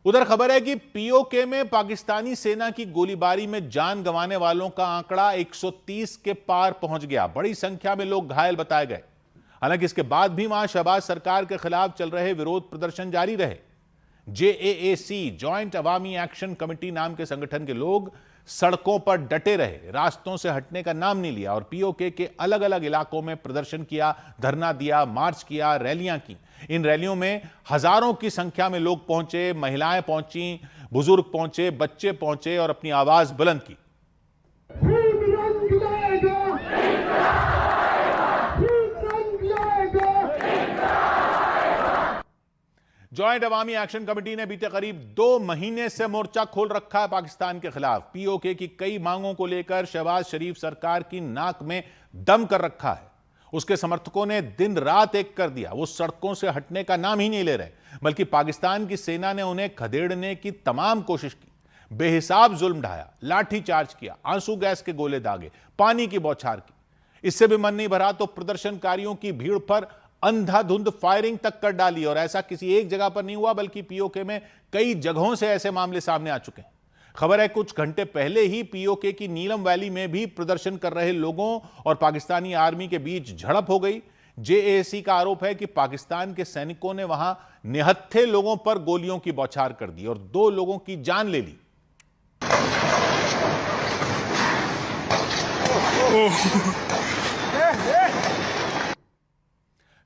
उधर खबर है कि पीओके में पाकिस्तानी सेना की गोलीबारी में जान गंवाने वालों का आंकड़ा 130 के पार पहुंच गया। बड़ी संख्या में लोग घायल बताए गए। हालांकि इसके बाद भी वहां शहबाज सरकार के खिलाफ चल रहे विरोध प्रदर्शन जारी रहे। जेएएसी, जॉइंट अवामी एक्शन कमेटी नाम के संगठन के लोग सड़कों पर डटे रहे, रास्तों से हटने का नाम नहीं लिया और पीओके के अलग अलग इलाकों में प्रदर्शन किया, धरना दिया, मार्च किया, रैलियां की। इन रैलियों में हजारों की संख्या में लोग पहुंचे, महिलाएं पहुंची, बुजुर्ग पहुंचे, बच्चे पहुंचे और अपनी आवाज बुलंद की। जॉइंट अवामी एक्शन कमेटी ने बीते करीब 2 महीने से मोर्चा खोल रखा है पाकिस्तान के खिलाफ। पीओके की कई मांगों को लेकर शहबाज शरीफ सरकार की नाक में दम कर रखा है। उसके समर्थकों ने दिन रात एक कर दिया। वो सड़कों से हटने का नाम ही नहीं ले रहे, बल्कि पाकिस्तान की सेना ने उन्हें खदेड़ने की तमाम कोशिश की, बेहिसाब जुल्म ढाया, लाठी चार्ज किया, आंसू गैस के गोले दागे, पानी की बौछार की। इससे भी मन नहीं भरा तो प्रदर्शनकारियों की भीड़ पर अंधाधुंध फायरिंग तक कर डाली। और ऐसा किसी एक जगह पर नहीं हुआ, बल्कि पीओके में कई जगहों से ऐसे मामले सामने आ चुके हैं। खबर है कुछ घंटे पहले ही पीओके की नीलम वैली में भी प्रदर्शन कर रहे लोगों और पाकिस्तानी आर्मी के बीच झड़प हो गई। जेएसी का आरोप है कि पाकिस्तान के सैनिकों ने वहां निहत्थे लोगों पर गोलियों की बौछार कर दी और 2 लोगों की जान ले ली।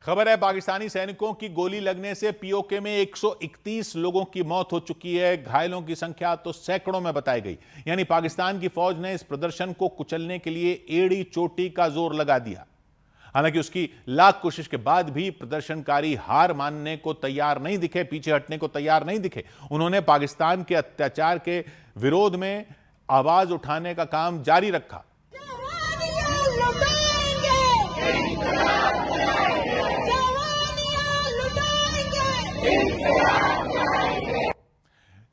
खबर है पाकिस्तानी सैनिकों की गोली लगने से पीओके में 131 लोगों की मौत हो चुकी है। घायलों की संख्या तो सैकड़ों में बताई गई। यानी पाकिस्तान की फौज ने इस प्रदर्शन को कुचलने के लिए एड़ी चोटी का जोर लगा दिया। हालांकि उसकी लाख कोशिश के बाद भी प्रदर्शनकारी हार मानने को तैयार नहीं दिखे, पीछे हटने को तैयार नहीं दिखे। उन्होंने पाकिस्तान के अत्याचार के विरोध में आवाज उठाने का काम जारी रखा।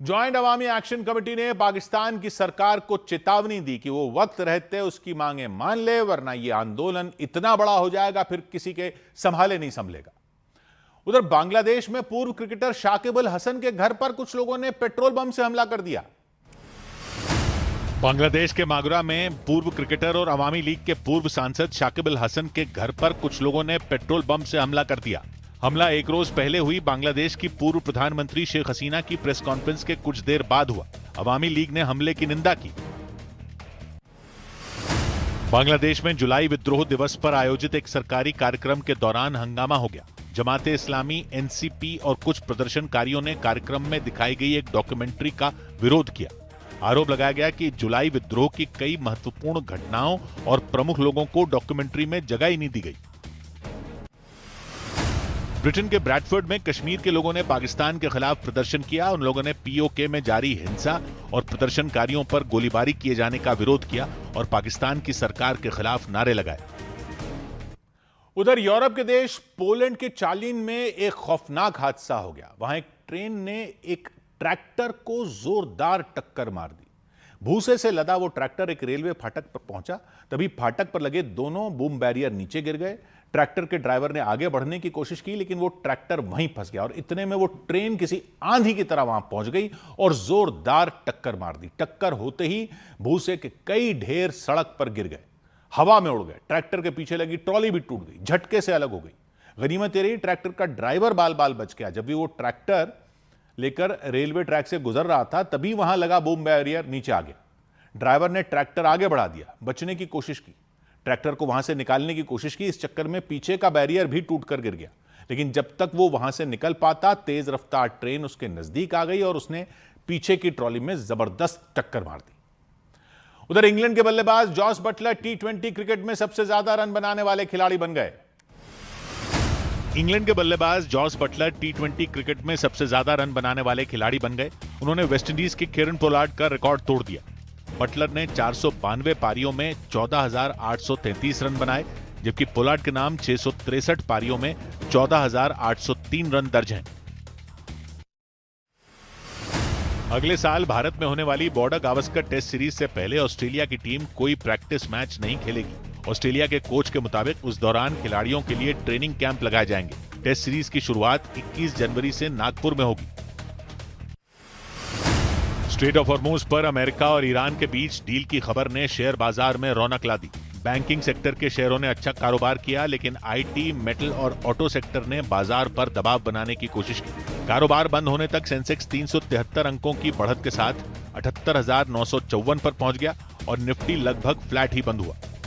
जॉइंट अवामी एक्शन कमेटी ने पाकिस्तान की सरकार को चेतावनी दी कि वो वक्त रहते उसकी मांगे मान ले, वरना ये आंदोलन इतना बड़ा हो जाएगा फिर किसी के संभाले नहीं संभलेगा। उधर बांग्लादेश में पूर्व क्रिकेटर शाकिब अल हसन के घर पर कुछ लोगों ने पेट्रोल बम से हमला कर दिया। बांग्लादेश के मागुरा में पूर्व क्रिकेटर और अवामी लीग के पूर्व सांसद शाकिब अल हसन के घर पर कुछ लोगों ने पेट्रोल बम से हमला कर दिया। हमला एक रोज पहले हुई बांग्लादेश की पूर्व प्रधानमंत्री शेख हसीना की प्रेस कॉन्फ्रेंस के कुछ देर बाद हुआ। अवामी लीग ने हमले की निंदा की। बांग्लादेश में जुलाई विद्रोह दिवस पर आयोजित एक सरकारी कार्यक्रम के दौरान हंगामा हो गया। जमाते इस्लामी, एनसीपी और कुछ प्रदर्शनकारियों ने कार्यक्रम में दिखाई गई एक डॉक्यूमेंट्री का विरोध किया। आरोप लगाया गया कि जुलाई विद्रोह की कई महत्वपूर्ण घटनाओं और प्रमुख लोगों को डॉक्यूमेंट्री में जगह ही नहीं दी गई। ब्रिटेन के ब्रैडफोर्ड में कश्मीर के लोगों ने पाकिस्तान के खिलाफ प्रदर्शन किया। उन लोगों ने पीओके में जारी हिंसा और प्रदर्शनकारियों पर गोलीबारी किए जाने का विरोध किया और पाकिस्तान की सरकार के खिलाफ नारे लगाए। उधर यूरोप के देश पोलैंड के चालिन में एक खौफनाक हादसा हो गया। वहां एक ट्रेन ने एक ट्रैक्टर को जोरदार टक्कर मार दी। भूसे से लदा वो ट्रैक्टर एक रेलवे फाटक पर पहुंचा। तभी फाटक पर लगे दोनों बूम बैरियर नीचे गिर गए। ट्रैक्टर के ड्राइवर ने आगे बढ़ने की कोशिश की, लेकिन वो ट्रैक्टर वहीं फंस गया और इतने में वो ट्रेन किसी आंधी की तरह वहां पहुंच गई और जोरदार टक्कर मार दी। टक्कर होते ही भूसे के कई ढेर सड़क पर गिर गए, हवा में उड़ गए। ट्रैक्टर के पीछे लगी ट्रॉली भी टूट गई, झटके से अलग हो गई। गनीमत ये रही ट्रैक्टर का ड्राइवर बाल बाल बच गया। जब भी वो ट्रैक्टर लेकर रेलवे ट्रैक से गुजर रहा था, तभी वहां लगा बूम बैरियर नीचे आ गया। ड्राइवर ने ट्रैक्टर आगे बढ़ा दिया, बचने की कोशिश की, ट्रैक्टर को वहां से निकालने की कोशिश की। इस चक्कर में पीछे का बैरियर भी टूटकर गिर गया। लेकिन जब तक वो वहां से निकल पाता, तेज रफ्तार ट्रेन उसके नजदीक आ गई और उसने पीछे की ट्रॉली में जबरदस्त टक्कर मार दी। उधर इंग्लैंड के बल्लेबाज जॉस बटलर टी20 क्रिकेट में सबसे ज्यादा रन बनाने वाले खिलाड़ी बन गए। इंग्लैंड के बल्लेबाज जॉस बटलर टी20 क्रिकेट में सबसे ज्यादा रन बनाने वाले खिलाड़ी बन गए। उन्होंने वेस्टइंडीज के केरन पोलार्ड का रिकॉर्ड तोड़ दिया। बटलर ने 492 पारियों में 14,833 रन बनाए, जबकि पोलार्ड के नाम 663 पारियों में 14,803 रन दर्ज हैं। अगले साल भारत में होने वाली बॉर्डर गावस्कर टेस्ट सीरीज से पहले ऑस्ट्रेलिया की टीम कोई प्रैक्टिस मैच नहीं खेलेगी। ऑस्ट्रेलिया के कोच के मुताबिक उस दौरान खिलाड़ियों के लिए ट्रेनिंग कैंप लगाए जाएंगे। टेस्ट सीरीज की शुरुआत 21 जनवरी से नागपुर में होगी। स्ट्रेट ऑफ हॉर्मूज पर अमेरिका और ईरान के बीच डील की खबर ने शेयर बाजार में रौनक ला दी। बैंकिंग सेक्टर के शेयरों ने अच्छा कारोबार किया, लेकिन आईटी, मेटल और ऑटो सेक्टर ने बाजार पर दबाव बनाने की कोशिश की। कारोबार बंद होने तक सेंसेक्स 373 अंकों की बढ़त के साथ 78,954 पर पहुंच गया और निफ्टी लगभग फ्लैट ही बंद हुआ।